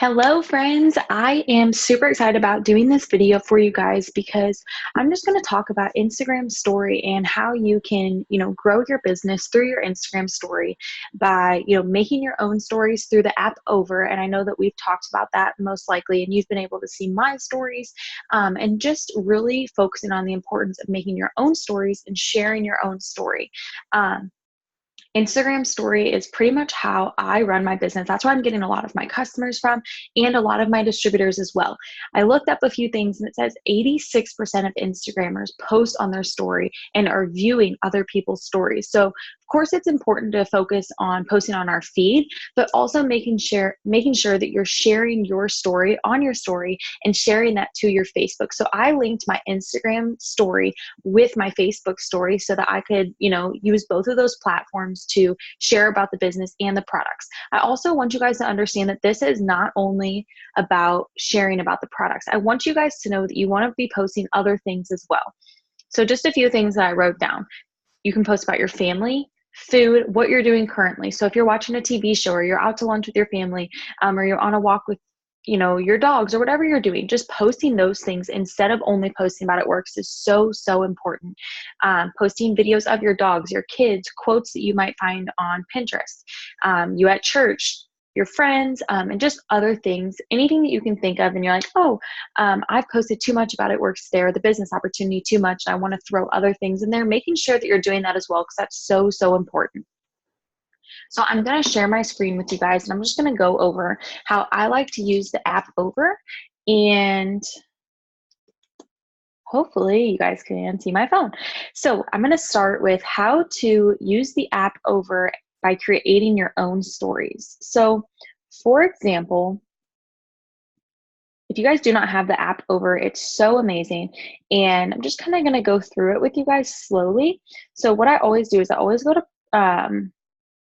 Hello, friends. I am super excited about doing this video for you guys because I'm just going to talk about Instagram story and how you can, grow your business through your Instagram story by, making your own stories through the app over. And I know that we've talked about that most likely, and you've been able to see my stories and just really focusing on the importance of making your own stories and sharing your own story. Instagram story is pretty much how I run my business. That's where I'm getting a lot of my customers from and a lot of my distributors as well. I looked up a few things and it says 86% of Instagrammers post on their story and are viewing other people's stories. So of course it's important to focus on posting on our feed, but also making sure that you're sharing your story on your story and sharing that to your Facebook. So I linked my Instagram story with my Facebook story so that I could, use both of those platforms to share about the business and the products. I also want you guys to understand that this is not only about sharing about the products. I want you guys to know that you want to be posting other things as well. So just a few things that I wrote down. You can post about your family, food, what you're doing currently. So if you're watching a TV show or you're out to lunch with your family, or you're on a walk with your dogs or whatever you're doing, just posting those things instead of only posting about it works is so important. Posting videos of your dogs, your kids, quotes that you might find on Pinterest, you at church, your friends, and just other things, anything that you can think of and you're like, oh, I've posted too much about it works there, the business opportunity too much, I want to throw other things in there, making sure that you're doing that as well, because that's so important. So I'm going to share my screen with you guys, and I'm just going to go over how I like to use the app over, and hopefully you guys can see my phone. So I'm going to start with how to use the app over by creating your own stories. So for example, if you guys do not have the app over, it's so amazing. And I'm just kind of going to go through it with you guys slowly. So what I always do is I always go to,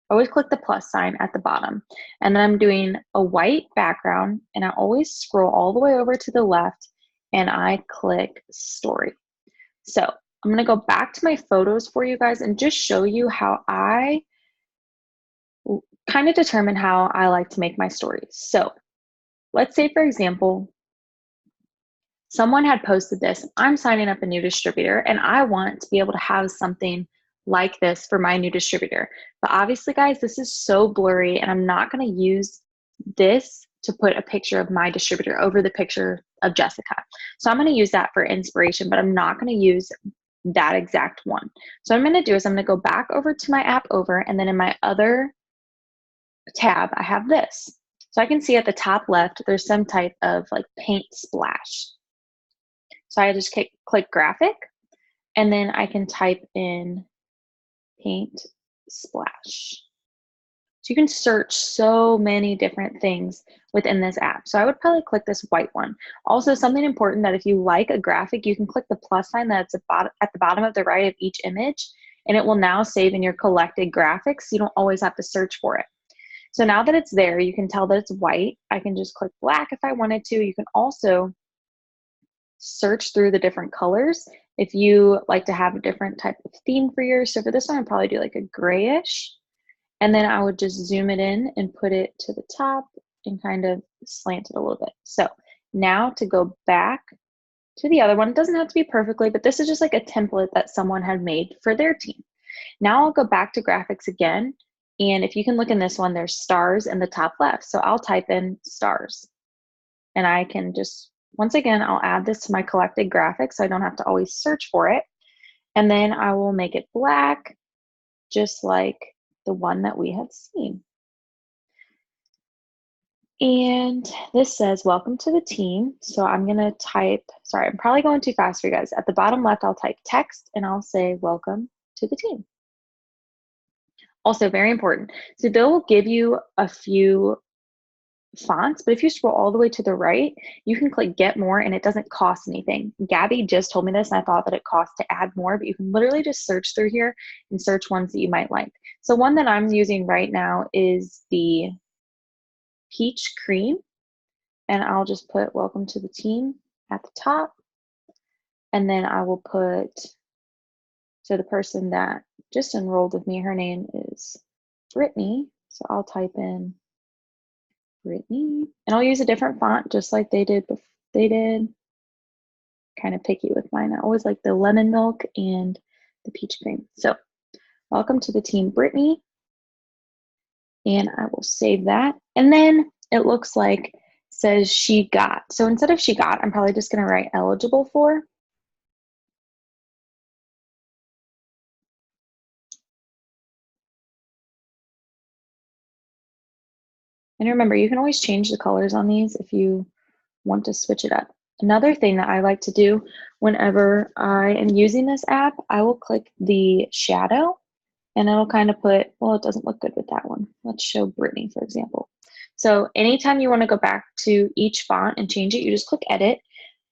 always click the plus sign at the bottom. And then I'm doing a white background, and I always scroll all the way over to the left and I click story. So I'm going to go back to my photos for you guys and just show you how I kind of determine how I like to make my stories. So let's say, for example, someone had posted this, I'm signing up a new distributor and I want to be able to have something like this for my new distributor. But obviously, guys, this is so blurry and I'm not going to use this to put a picture of my distributor over the picture of Jessica. So I'm going to use that for inspiration, but I'm not going to use that exact one. So what I'm going to do is I'm going to go back over to my app over, and then in my other tab, I have this. So I can see at the top left, there's some type of like paint splash. So I just click graphic, and then I can type in paint splash. So you can search so many different things within this app. So I would probably click this white one. Also, something important that if you like a graphic, you can click the plus sign that's at the bottom of the right of each image, and it will now save in your collected graphics. You don't always have to search for it. So now that it's there, you can tell that it's white. I can just click black if I wanted to. You can also search through the different colors if you like to have a different type of theme for yours. So for this one, I'd probably do like a grayish. And then I would just zoom it in and put it to the top and kind of slant it a little bit. So now to go back to the other one, it doesn't have to be perfectly, but this is just like a template that someone had made for their team. Now I'll go back to graphics again. And if you can look in this one, there's stars in the top left. So I'll type in stars. And I can just, once again, I'll add this to my collected graphics so I don't have to always search for it. And then I will make it black, just like the one that we had seen. And this says, welcome to the team. So I'm going to type, sorry, I'm probably going too fast for you guys. At the bottom left, I'll type text and I'll say, welcome to the team. Also very important. So they'll give you a few fonts, but if you scroll all the way to the right, you can click get more and it doesn't cost anything. Gabby just told me this and I thought that it cost to add more, but you can literally just search through here and search ones that you might like. So one that I'm using right now is the peach cream, and I'll just put welcome to the team at the top, and then I will put, so the person that just enrolled with me, her name is Brittany, so I'll type in Brittany. And I'll use a different font just like they did. Kind of picky with mine. I always like the lemon milk and the peach cream. So welcome to the team, Brittany. And I will save that. And then it looks like says she got. So instead of she got, I'm probably just going to write eligible for. And remember, you can always change the colors on these if you want to switch it up. Another thing that I like to do whenever I am using this app, I will click the shadow and it'll kind of put, well, it doesn't look good with that one. Let's show Brittany, for example. So anytime you want to go back to each font and change it, you just click edit,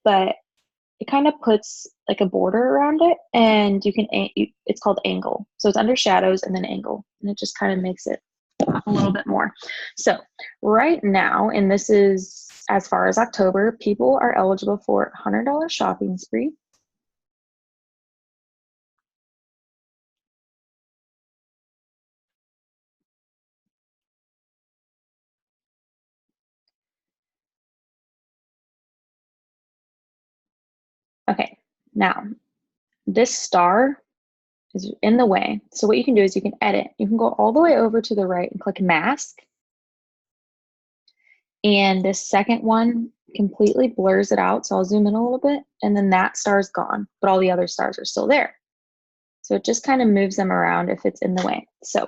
but it kind of puts like a border around it and you can, it's called angle. So it's under shadows and then angle, and it just kind of makes it a little bit more. So right now, and this is as far as October, people are eligible for $100 shopping spree. Okay, now this star is in the way. So what you can do is you can edit. You can go all the way over to the right and click mask. And this second one completely blurs it out. So I'll zoom in a little bit, and then that star is gone, but all the other stars are still there. So it just kind of moves them around if it's in the way. So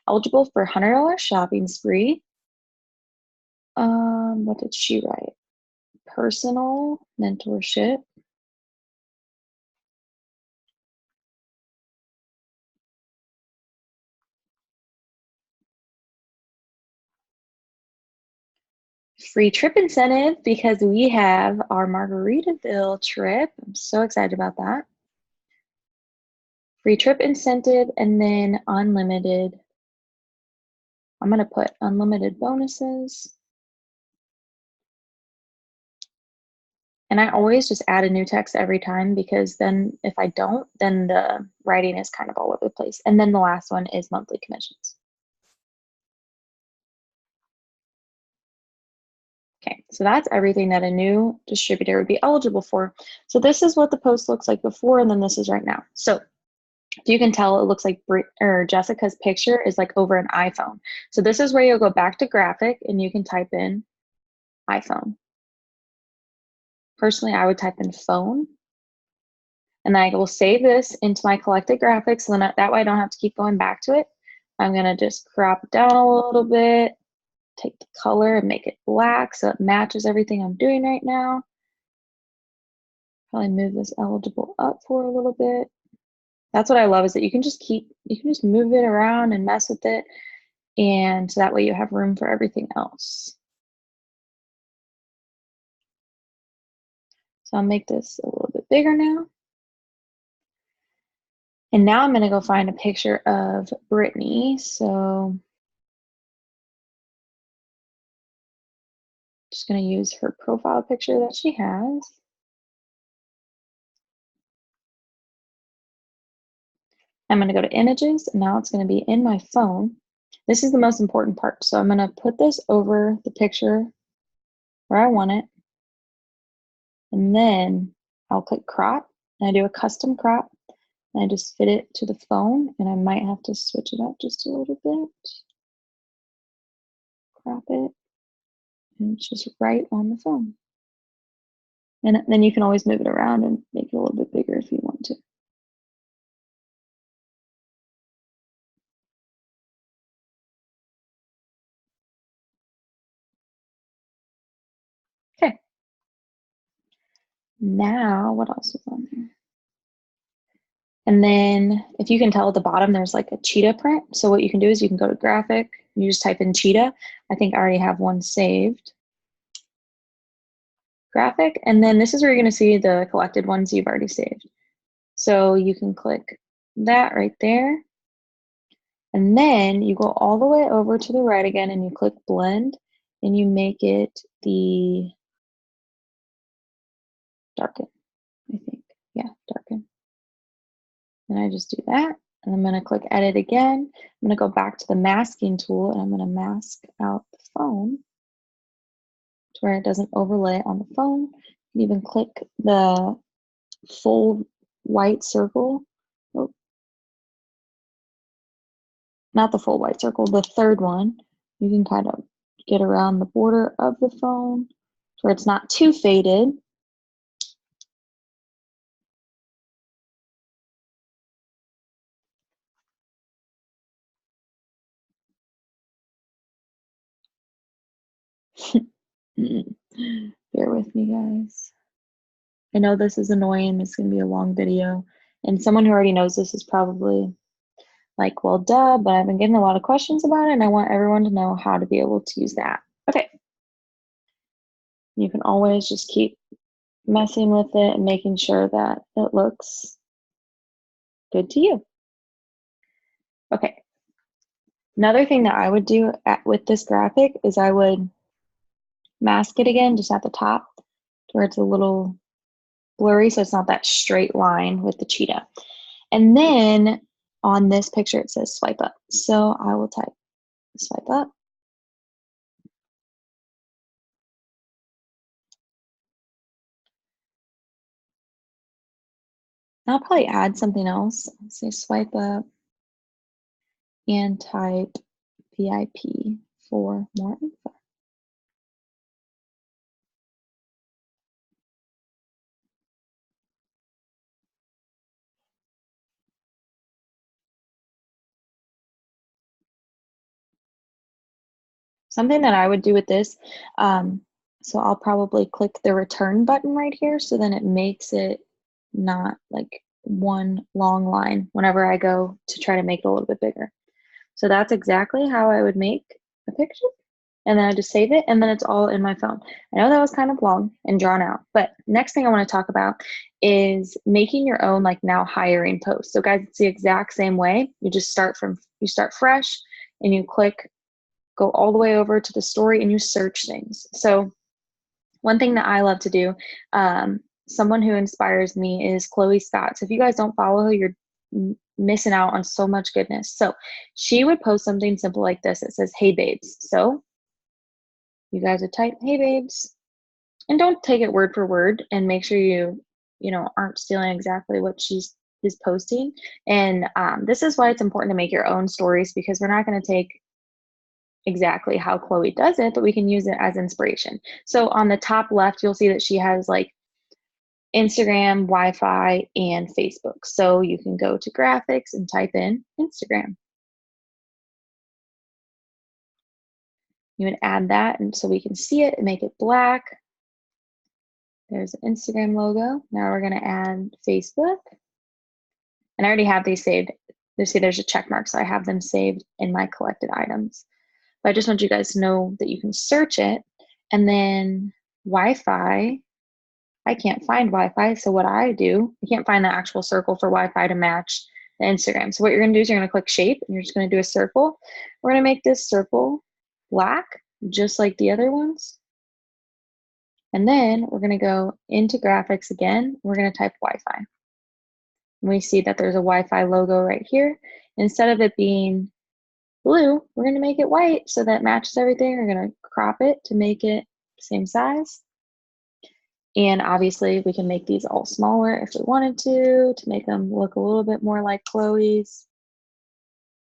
eligible for $100 shopping spree. What did she write? Personal mentorship. Free trip incentive because we have our Margaritaville trip. I'm so excited about that. Free trip incentive and then unlimited. I'm going to put unlimited bonuses. And I always just add a new text every time because then if I don't, then the writing is kind of all over the place. And then the last one is monthly commissions. Okay, so that's everything that a new distributor would be eligible for. So this is what the post looks like before, and then this is right now. So if you can tell, it looks like Jessica's picture is like over an iPhone. So this is where you'll go back to graphic and you can type in iPhone. Personally, I would type in phone. And then I will save this into my collected graphics, so then that way I don't have to keep going back to it. I'm gonna just crop it down a little bit, take the color and make it black so it matches everything I'm doing right now. Probably move this eligible up for a little bit. That's what I love, is that you can just move it around and mess with it. And so that way you have room for everything else. So I'll make this a little bit bigger now. And now I'm going to go find a picture of Brittany. So just going to use her profile picture that she has. I'm going to go to images, and now it's going to be in my phone. This is the most important part. So I'm going to put this over the picture where I want it. And then I'll click crop, and I do a custom crop, and I just fit it to the phone, and I might have to switch it up just a little bit. Crop it, and it's just right on the phone. And then you can always move it around and make it a little bit bigger if you want to. Okay. Now, what else is on there? And then if you can tell at the bottom, there's like a cheetah print. So what you can do is you can go to graphic, and you just type in cheetah. I think I already have one saved. Graphic, and then this is where you're going to see the collected ones you've already saved. So you can click that right there. And then you go all the way over to the right again and you click blend and you make it the darken, I think. Yeah, darken. And I just do that. And I'm going to click edit again. I'm going to go back to the masking tool and I'm going to mask out the phone. where it doesn't overlay on the phone. You can even click the full white circle. Oh, not the full white circle, the third one. You can kind of get around the border of the phone where it's not too faded. Bear with me, guys. I know this is annoying. It's going to be a long video. And someone who already knows this is probably like, well, duh, but I've been getting a lot of questions about it, and I want everyone to know how to be able to use the app. Okay. You can always just keep messing with it and making sure that it looks good to you. Okay. Another thing that I would do with this graphic is I would mask it again just at the top where it's a little blurry, so it's not that straight line with the cheetah. And then on this picture, it says swipe up. So I will type swipe up. I'll probably add something else. I'll say swipe up and type VIP for more info. Something that I would do with this, so I'll probably click the return button right here, so then it makes it not like one long line whenever I go to try to make it a little bit bigger. So that's exactly how I would make a picture. And then I just save it, and then it's all in my phone. I know that was kind of long and drawn out, but next thing I want to talk about is making your own like now hiring posts. So guys, it's the exact same way. You just start fresh, and you go all the way over to the story, and you search things. So one thing that I love to do, someone who inspires me is Chloe Scott. So if you guys don't follow her, you're missing out on so much goodness. So she would post something simple like this. It says, "Hey babes." So you guys would type, "Hey babes," and don't take it word for word, and make sure you aren't stealing exactly what she is posting. And this is why it's important to make your own stories, because we're not going to take exactly how Chloe does it, but we can use it as inspiration. So on the top left, you'll see that she has like Instagram, Wi-Fi, and Facebook. So you can go to graphics and type in Instagram. You would add that, and so we can see it and make it black. There's an Instagram logo. Now we're going to add Facebook. And I already have these saved. You see there's a check mark, so I have them saved in my collected items. But I just want you guys to know that you can search it. And then Wi-Fi, I can't find Wi-Fi, so what I do, I can't find the actual circle for Wi-Fi to match the Instagram. So what you're going to do is you're going to click shape, and you're just going to do a circle. We're going to make this circle black, just like the other ones. And then we're going to go into graphics again. We're going to type Wi-Fi. And we see that there's a Wi-Fi logo right here. Instead of it being blue, we're going to make it white so that matches everything. We're going to crop it to make it the same size. And obviously we can make these all smaller if we wanted to make them look a little bit more like Chloe's,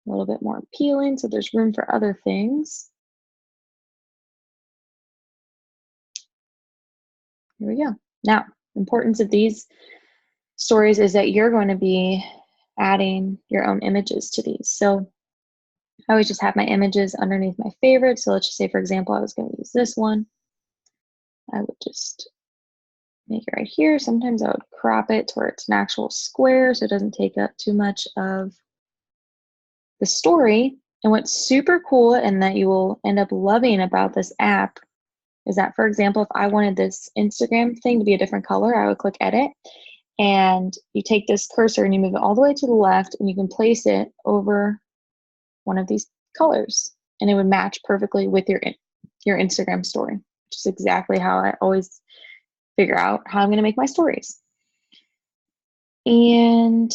a little bit more appealing, so there's room for other things. Here we go. Now, the importance of these stories is that you're going to be adding your own images to these. So I always just have my images underneath my favorites. So let's just say, for example, I was going to use this one. I would just make it right here. Sometimes I would crop it to where it's an actual square so it doesn't take up too much of the story. And what's super cool and that you will end up loving about this app is that, for example, if I wanted this Instagram thing to be a different color, I would click edit, and you take this cursor and you move it all the way to the left, and you can place it over one of these colors, and it would match perfectly with your Instagram story, which is exactly how I always figure out how I'm going to make my stories. And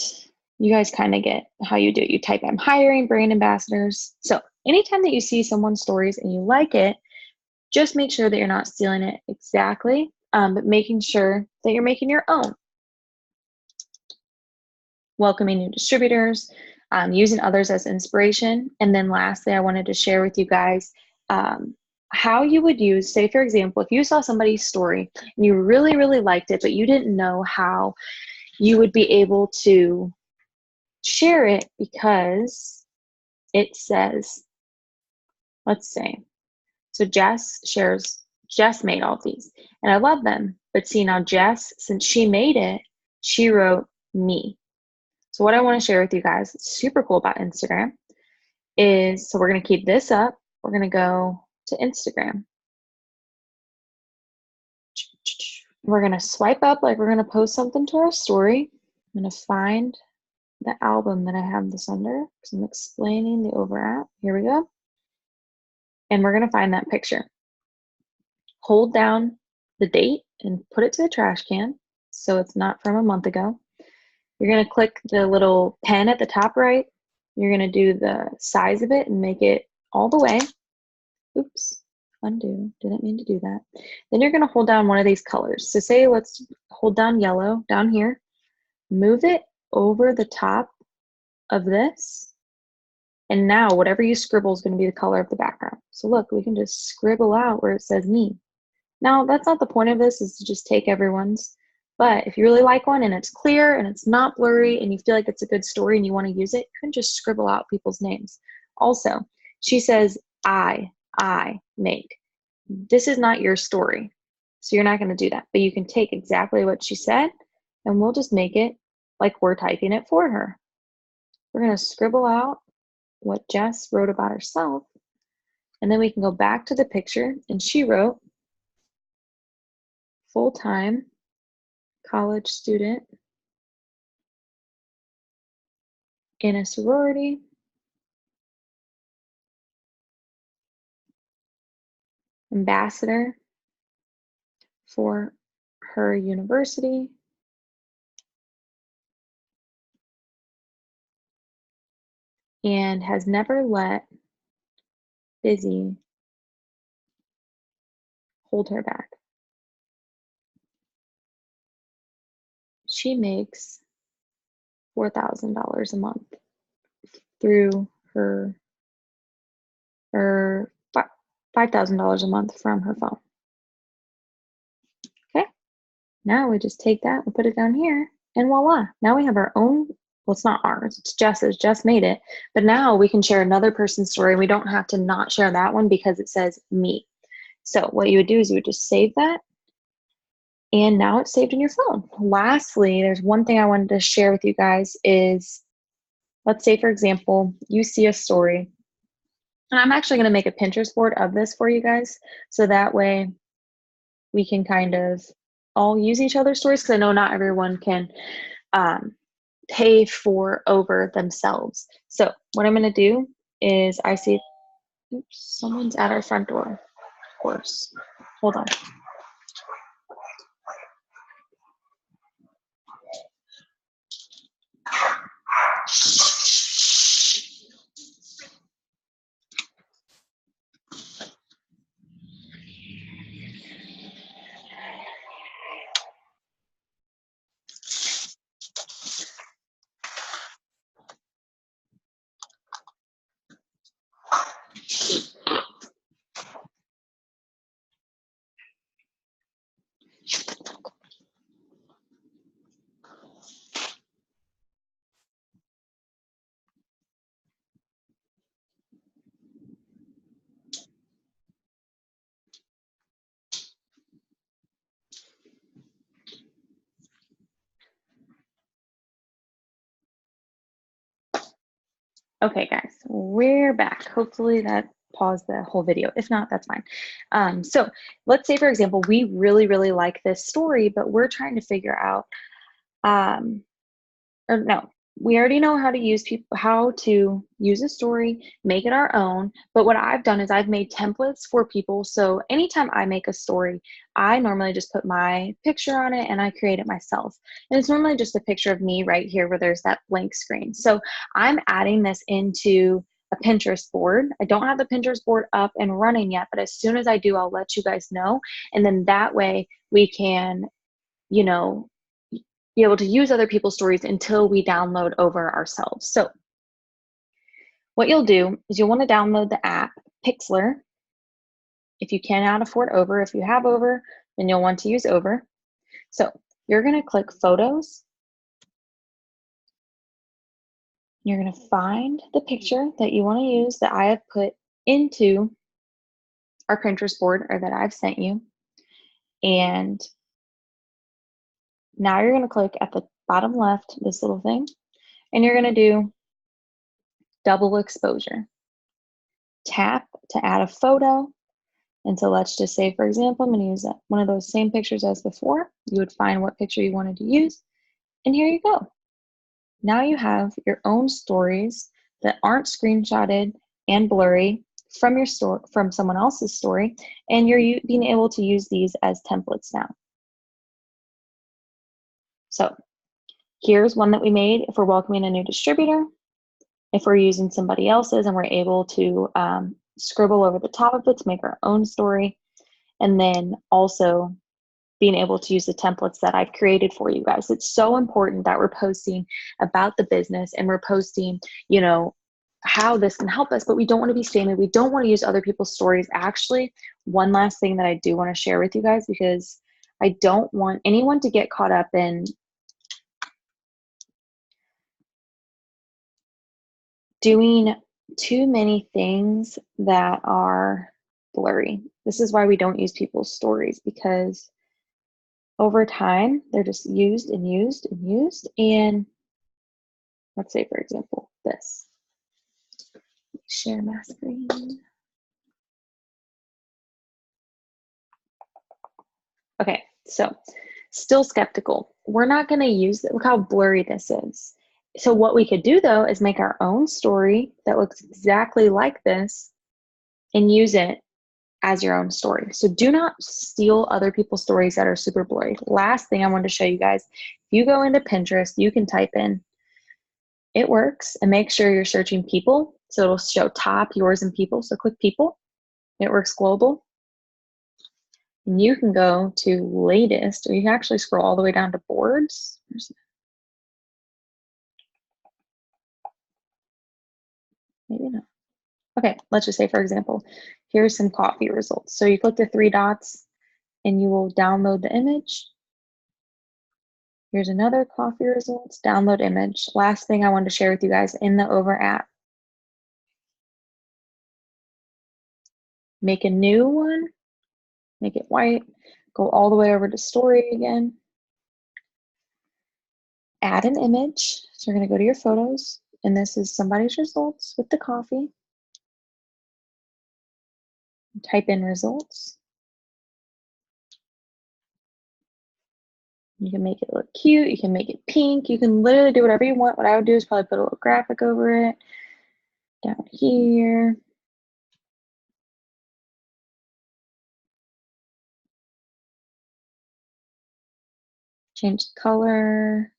you guys kind of get how you do it. You type "I'm hiring brand ambassadors." So anytime that you see someone's stories and you like it, Just make sure that you're not stealing it exactly, but making sure that you're making your own. Welcoming new distributors, using others as inspiration. And then lastly, I wanted to share with you guys how you would use, say, for example, if you saw somebody's story and you really, really liked it, but you didn't know how you would be able to share it because it says, let's say, so Jess made all these and I love them. But see, now Jess, since she made it, she wrote me. So what I want to share with you guys, it's super cool about Instagram, is, so we're going to keep this up. We're going to go to Instagram. We're going to swipe up like we're going to post something to our story. I'm going to find the album that I have this under because I'm explaining the over app. Here we go. And we're going to find that picture. Hold down the date and put it to the trash can so it's not from a month ago. You're going to click the little pen at the top right. You're going to do the size of it and make it all the way. Oops, undo, didn't mean to do that. Then you're going to hold down one of these colors. So say let's hold down yellow down here. Move it over the top of this. And now whatever you scribble is going to be the color of the background. So look, we can just scribble out where it says me. Now, that's not the point of this, is to just take everyone's. But if you really like one and it's clear and it's not blurry and you feel like it's a good story and you want to use it, you can just scribble out people's names. Also, she says, I made. This is not your story, so you're not going to do that. But you can take exactly what she said and we'll just make it like we're typing it for her. We're going to scribble out what Jess wrote about herself, and then we can go back to the picture, and she wrote, full-time college student in a sorority, ambassador for her university, and has never let busy hold her back. She makes $4,000 a month through her, or $5,000 a month from her phone. Okay, now we just take that and put it down here, and voila, now we have our own. Well, it's not ours, it's Jess's. Jess made it, but now we can share another person's story. We don't have to not share that one because it says me. So what you would do is you would just save that, and now it's saved in your phone. Lastly, there's one thing I wanted to share with you guys is, let's say, for example, you see a story, and I'm actually going to make a Pinterest board of this for you guys, so that way we can kind of all use each other's stories, because I know not everyone can pay for over themselves. So what I'm going to do is, I see, oops, someone's at our front door, of course. Hold on. Okay, guys, we're back. Hopefully that paused the whole video. If not, that's fine. So let's say, for example, we really, really like this story, but we're trying to figure out, or no, we already know how to use a story, make it our own. But what I've done is I've made templates for people. So anytime I make a story, I normally just put my picture on it and I create it myself. And it's normally just a picture of me right here where there's that blank screen. So I'm adding this into a Pinterest board. I don't have the Pinterest board up and running yet, but as soon as I do, I'll let you guys know. And then that way we can, you know, be able to use other people's stories until we download over ourselves. So what you'll do is you'll want to download the app Pixlr. If you cannot afford Over, if you have Over, then you'll want to use Over. So you're going to click Photos. You're going to find the picture that you want to use that I have put into our Pinterest board or that I've sent you. And now you're going to click at the bottom left, this little thing, and you're going to do double exposure. Tap to add a photo. And so let's just say, for example, I'm going to use one of those same pictures as before. You would find what picture you wanted to use. And here you go. Now you have your own stories that aren't screenshotted and blurry from your from someone else's story, and you're being able to use these as templates now. So here's one that we made if we're welcoming a new distributor. If we're using somebody else's and we're able to scribble over the top of it to make our own story, and then also being able to use the templates that I've created for you guys. It's so important that we're posting about the business and we're posting, you know, how this can help us, but we don't want to be spammy. We don't want to use other people's stories. Actually, one last thing that I do want to share with you guys, because I don't want anyone to get caught up in doing too many things that are blurry. This is why we don't use people's stories, because over time, they're just used and used and used. And let's say, for example, this. Share my screen. Okay, so still skeptical. We're not going to use it. Look how blurry this is. So what we could do, though, is make our own story that looks exactly like this and use it as your own story. So do not steal other people's stories that are super blurry. Last thing I wanted to show you guys, if you go into Pinterest, you can type in It Works and make sure you're searching people. So it'll show top, yours, and people. So click people. It Works Global. And you can go to latest, or you can actually scroll all the way down to boards. Maybe not. Okay, let's just say, for example, here's some coffee results. So you click the three dots and you will download the image. Here's another coffee results, download image. Last thing I wanted to share with you guys in the Over app. Make a new one, make it white, go all the way over to story again. Add an image. So you're gonna go to your photos, and this is somebody's results with the coffee. Type in results. You can make it look cute, you can make it pink, you can literally do whatever you want. What I would do is probably put a little graphic over it. Down here. Change the color.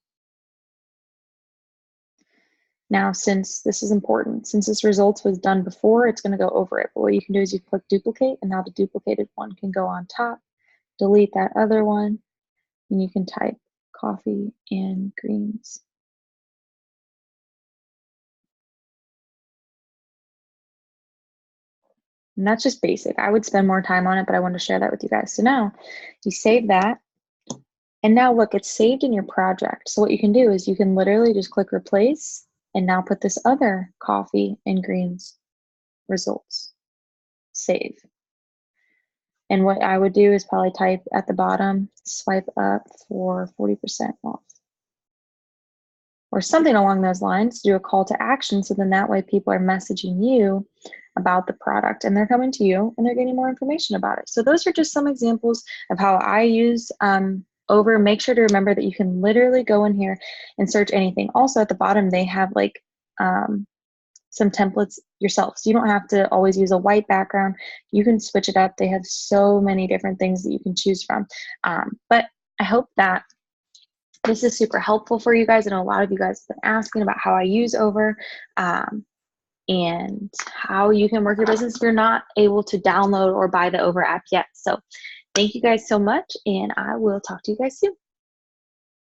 Now, since this is important, since this results was done before, it's gonna go over it. But what you can do is you click duplicate, and now the duplicated one can go on top. Delete that other one, and you can type coffee and greens. And that's just basic. I would spend more time on it, but I wanted to share that with you guys. So now you save that. And now look, it's saved in your project. So what you can do is you can literally just click replace and now put this other coffee and greens results. Save. And what I would do is probably type at the bottom, swipe up for 40% off. Or something along those lines, do a call to action, so then that way people are messaging you about the product and they're coming to you and they're getting more information about it. So those are just some examples of how I use Over. Make sure to remember that you can literally go in here and search anything. Also at the bottom, they have like some templates yourself. So you don't have to always use a white background. You can switch it up. They have so many different things that you can choose from. But I hope that this is super helpful for you guys. I know a lot of you guys have been asking about how I use Over. and how you can work your business if you're not able to download or buy the Over app yet. So thank you guys so much, and I will talk to you guys soon.